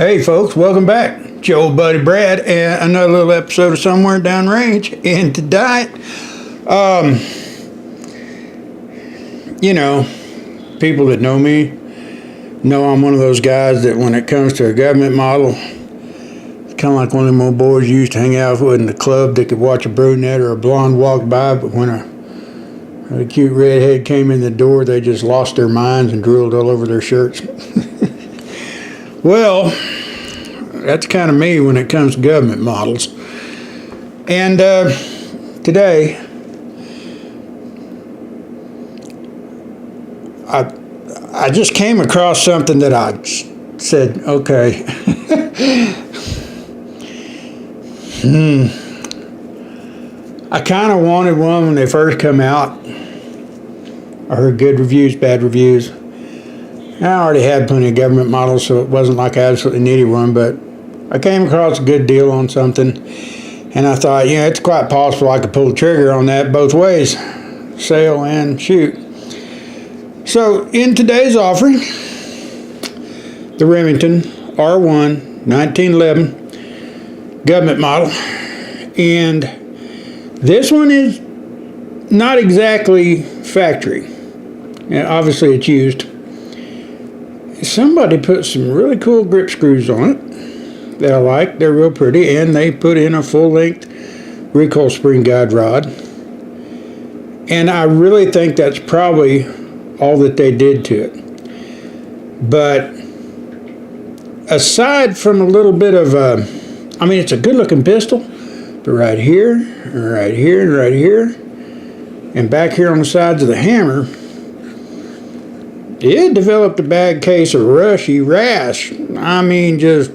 Hey folks, welcome back. It's your old buddy Brad and another little episode of Somewhere Downrange. And tonight, people that know me know I'm one of those guys that when it comes to a government model, it's kind of like one of them old boys you used to hang out with in the club that could watch a brunette or a blonde walk by, but when a cute redhead came in the door, they just lost their minds and drooled all over their shirts. Well, that's kind of me when it comes to government models. And today, I just came across something that I said, okay. I kind of wanted one when they first come out. I heard good reviews, bad reviews. I already had plenty of government models, so it wasn't like I absolutely needed one, but I came across a good deal on something, and I thought, it's quite possible I could pull the trigger on that both ways, sell and shoot. So, in today's offering, the Remington R1 1911 government model, and this one is not exactly factory. Obviously, it's used. Somebody put some really cool grip screws on it that I like. They're real pretty, and they put in a full-length recoil spring guide rod. And I really think that's probably all that they did to it. But aside from a little bit of, it's a good-looking pistol, but right here, right here, and right here, and back here on the sides of the hammer, it developed a bad case of rushy rash. Just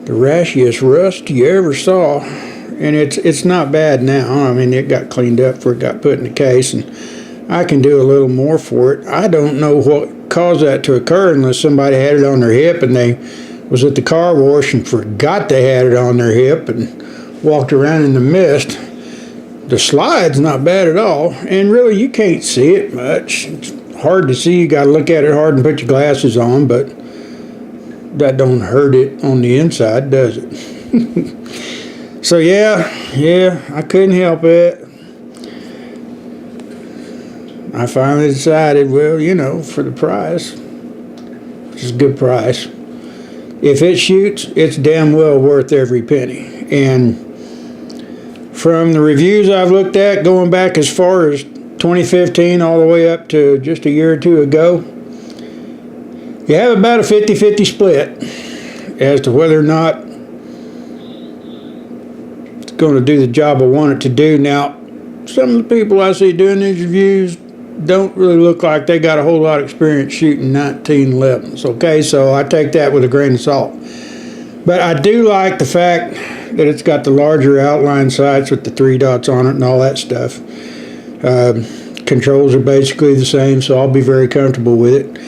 the rashiest rust you ever saw. And it's not bad now. It got cleaned up before it got put in the case, and I can do a little more for it. I don't know what caused that to occur unless somebody had it on their hip and they was at the car wash and forgot they had it on their hip and walked around in the mist. The slide's not bad at all, and really you can't see it much. It's hard to see. You got to look at it hard and put your glasses on, but that don't hurt it on the inside, does it? So yeah, I couldn't help it. I finally decided, for the price, which is a good price, if it shoots, it's damn well worth every penny. And from the reviews I've looked at, going back as far as 2015 all the way up to just a year or two ago, you have about a 50-50 split as to whether or not it's going to do the job I want it to do. Now, some of the people I see doing these reviews don't really look like they got a whole lot of experience shooting 1911s, okay? So I take that with a grain of salt. But I do like the fact that it's got the larger outline sights with the 3 dots on it and all that stuff. Controls are basically the same, so I'll be very comfortable with it.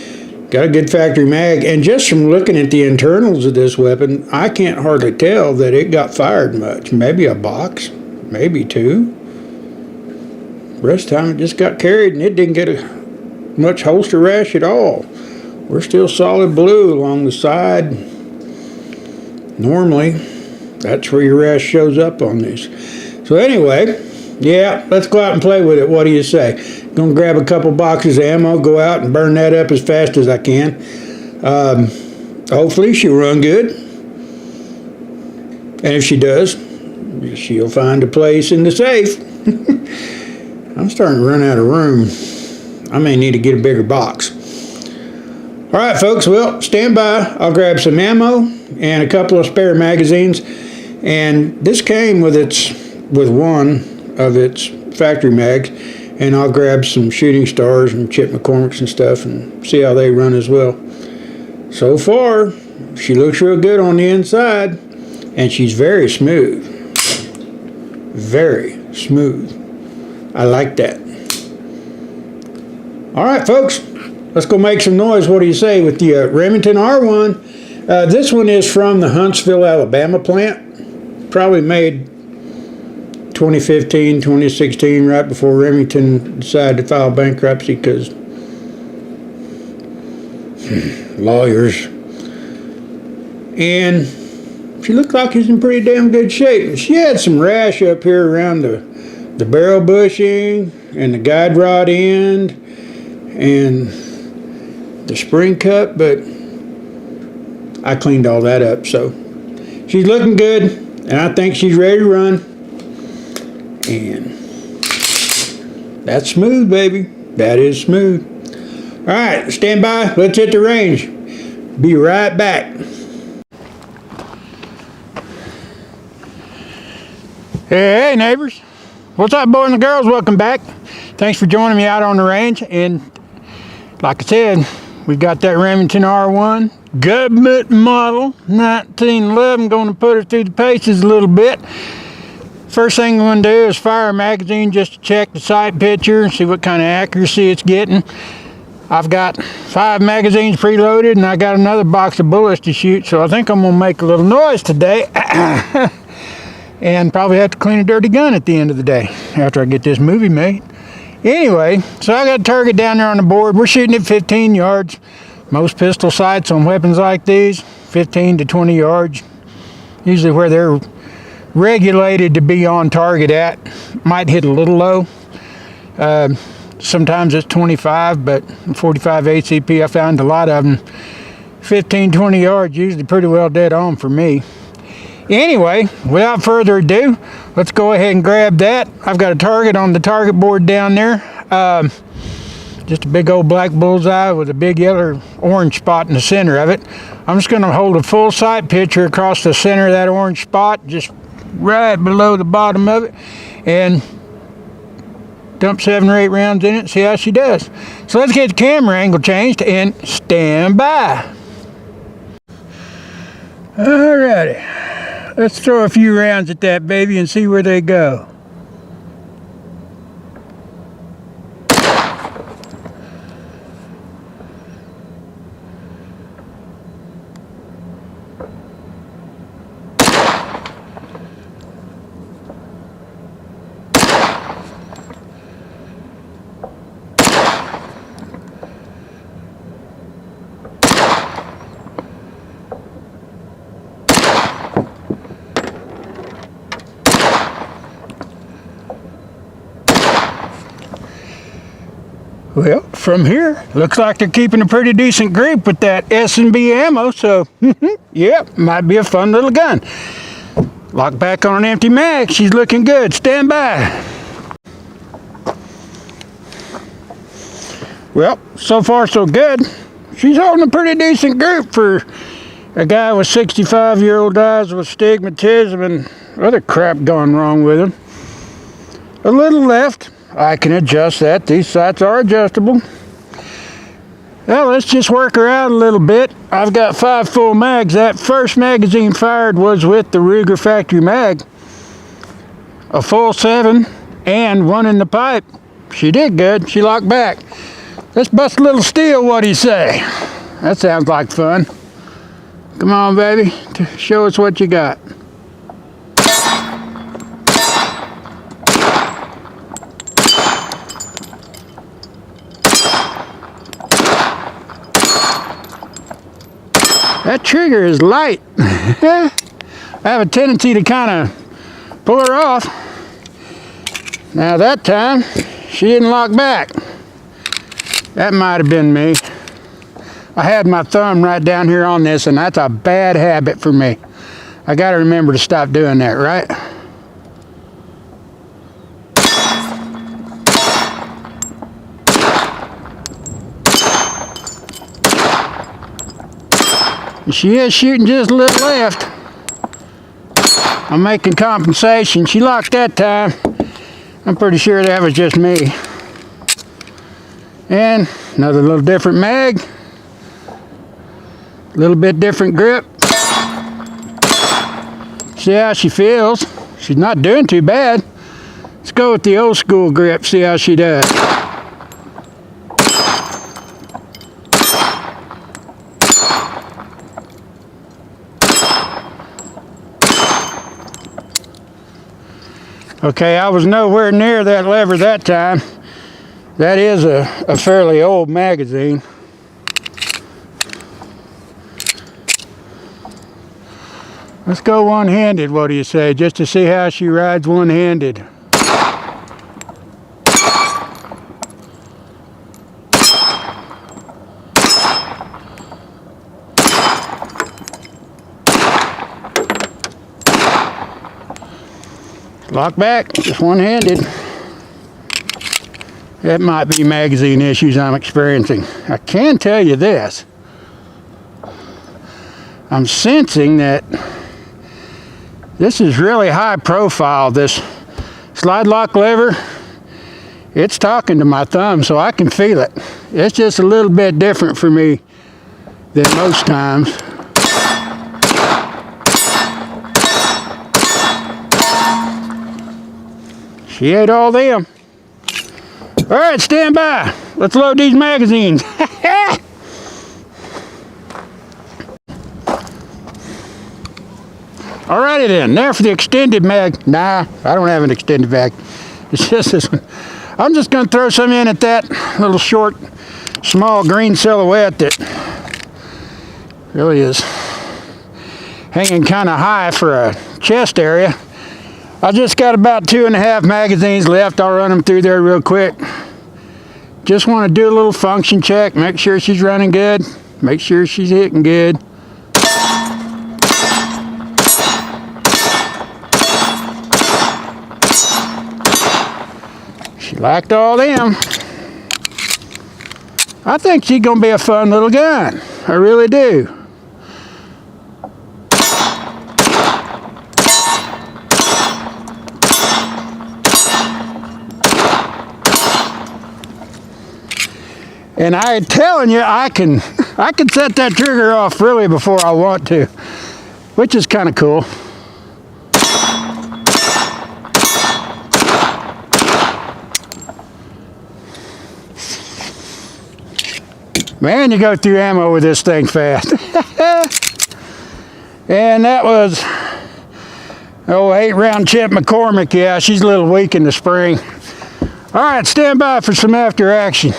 Got a good factory mag, and just from looking at the internals of this weapon, I can't hardly tell that it got fired much. Maybe a box, maybe 2. The rest of the time it just got carried, and it didn't get much holster rash at all. We're still solid blue along the side. Normally, that's where your rash shows up on these. So anyway, yeah, let's go out and play with it. What do you say? Gonna grab a couple boxes of ammo, go out and burn that up as fast as I can. Hopefully she'll run good. And if she does, she'll find a place in the safe. I'm starting to run out of room. I may need to get a bigger box. All right, folks, well, stand by. I'll grab some ammo and a couple of spare magazines. And this came with one of its factory mags, and I'll grab some shooting stars and Chip McCormick's and stuff and see how they run as well. So far, she looks real good on the inside, and she's very smooth. Very smooth. I like that. All right, folks, let's go make some noise. What do you say with the Remington R1? This one is from the Huntsville, Alabama plant. Probably made 2015, 2016, right before Remington decided to file bankruptcy because lawyers and she looked like she's in pretty damn good shape. She had some rash up here around the barrel bushing and the guide rod end and the spring cup, but I cleaned all that up, so she's looking good, and I think she's ready to run. And that's smooth, baby. That is smooth. All right, stand by. Let's hit the range. Be right back. Hey, neighbors. What's up, boys and girls? Welcome back. Thanks for joining me out on the range. And like I said, we've got that Remington R1, Govt model, 1911. Going to put her through the paces a little bit. First thing I'm going to do is fire a magazine just to check the sight picture and see what kind of accuracy it's getting. I've got 5 magazines preloaded, and I got another box of bullets to shoot, so I think I'm going to make a little noise today. And probably have to clean a dirty gun at the end of the day after I get this movie made. Anyway, so I got a target down there on the board. We're shooting at 15 yards. Most pistol sights on weapons like these, 15 to 20 yards. Usually where they're regulated to be on target at. Might hit a little low. Sometimes it's 25, but 45 ACP, I found a lot of them 15, 20 yards, usually pretty well dead on for me. Anyway, without further ado, let's go ahead and grab that. I've got a target on the target board down there. Just a big old black bullseye with a big yellow orange spot in the center of it. I'm just going to hold a full sight picture across the center of that orange spot, just right below the bottom of it, and dump 7 or 8 rounds in it and see how she does. So let's get the camera angle changed and stand by. Alrighty. Let's throw a few rounds at that baby and see where they go. Well, from here, looks like they're keeping a pretty decent grip with that S&B ammo, so, yep, might be a fun little gun. Lock back on an empty mag. She's looking good. Stand by. Well, so far so good. She's holding a pretty decent grip for a guy with 65-year-old eyes with astigmatism and other crap going wrong with him. A little left. I can adjust that. These sights are adjustable. Well, let's just work her out a little bit. I've got 5 full mags. That first magazine fired was with the Ruger factory mag. A full 7 and 1 in the pipe. She did good. She locked back. Let's bust a little steel, what do you say? That sounds like fun. Come on, baby. Show us what you got. That trigger is light. I have a tendency to kind of pull her off. Now that time, she didn't lock back. That might have been me. I had my thumb right down here on this, and that's a bad habit for me. I got to remember to stop doing that, right? She is shooting just a little left. I'm making compensation. She locked that time. I'm pretty sure that was just me. And another little different mag. A little bit different grip. See how she feels. She's not doing too bad. Let's go with the old school grip, see how she does. Okay, I was nowhere near that lever that time. That is a fairly old magazine. Let's go one-handed, what do you say, just to see how she rides one-handed. Lock back, just one-handed. That might be magazine issues I'm experiencing. I can tell you this. I'm sensing that this is really high profile. This slide lock lever, it's talking to my thumb, so I can feel it. It's just a little bit different for me than most times. She ate all them. All right, stand by. Let's load these magazines. Alrighty then, now for the extended mag. Nah, I don't have an extended mag. It's just this one. I'm just gonna throw some in at that little short, small green silhouette that really is hanging kind of high for a chest area. I just got about 2.5 magazines left. I'll run them through there real quick. Just want to do a little function check, make sure she's running good, make sure she's hitting good. She liked all them. I think she's gonna be a fun little gun. I really do. And I'm telling you, I can set that trigger off really before I want to, which is kind of cool. Man, you go through ammo with this thing fast. And that was, 8-round Chip McCormick. Yeah, she's a little weak in the spring. All right, stand by for some after action.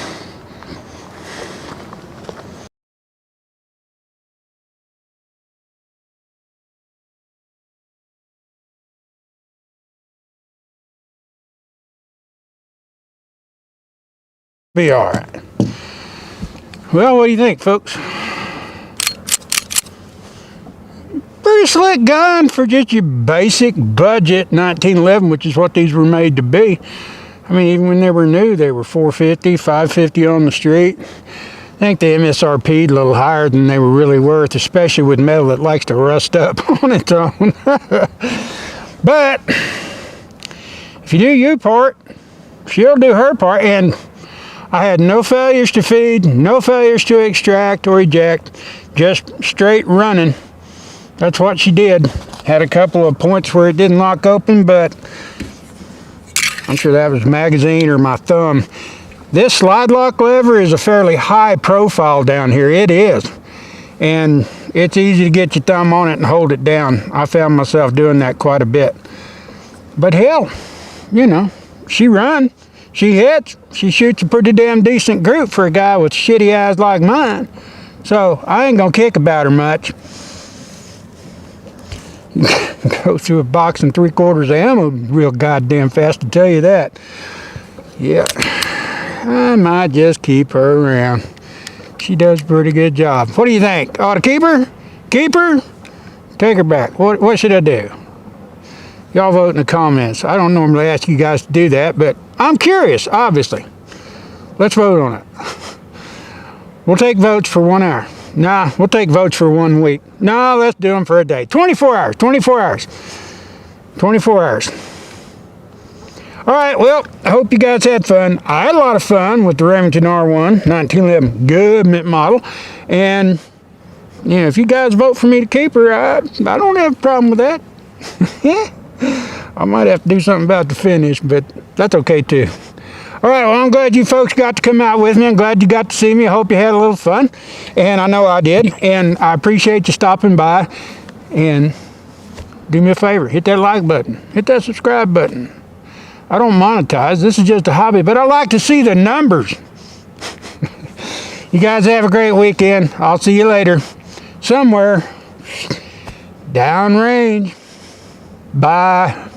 Be all right. Well, what do you think, folks? Pretty slick gun for just your basic budget 1911, which is what these were made to be. I mean, even when they were new, they were $450, $550 on the street. I think the MSRP'd a little higher than they were really worth, especially with metal that likes to rust up on its own. But if you do your part, she'll do her part. And I had no failures to feed, no failures to extract or eject, just straight running. That's what she did. Had a couple of points where it didn't lock open, but I'm sure that was magazine or my thumb. This slide lock lever is a fairly high profile down here. It is. And it's easy to get your thumb on it and hold it down. I found myself doing that quite a bit. But hell, you know, she runs. She hits, she shoots a pretty damn decent group for a guy with shitty eyes like mine. So I ain't gonna kick about her much. Go through a box and 3/4 of ammo real goddamn fast, to tell you that. Yeah, I might just keep her around. She does a pretty good job. What do you think? Ought to keep her? Keep her? Take her back. What should I do? Y'all vote in the comments. I don't normally ask you guys to do that, but I'm curious, obviously. Let's vote on it. We'll take votes for 1 hour. Nah, we'll take votes for 1 week. No, let's do them for a day. 24 hours, 24 hours. 24 hours. All right, well, I hope you guys had fun. I had a lot of fun with the Remington R1, 1911 Govt model. And, you know, if you guys vote for me to keep her, I don't have a problem with that. I might have to do something about the finish, but that's okay too. All right, well, I'm glad you folks got to come out with me. I'm glad you got to see me. I hope you had a little fun, and I know I did. And I appreciate you stopping by. And do me a favor, hit that like button, hit that subscribe button. I don't monetize. This is just a hobby, but I like to see the numbers. You guys have a great weekend. I'll see you later somewhere. Downrange. Bye.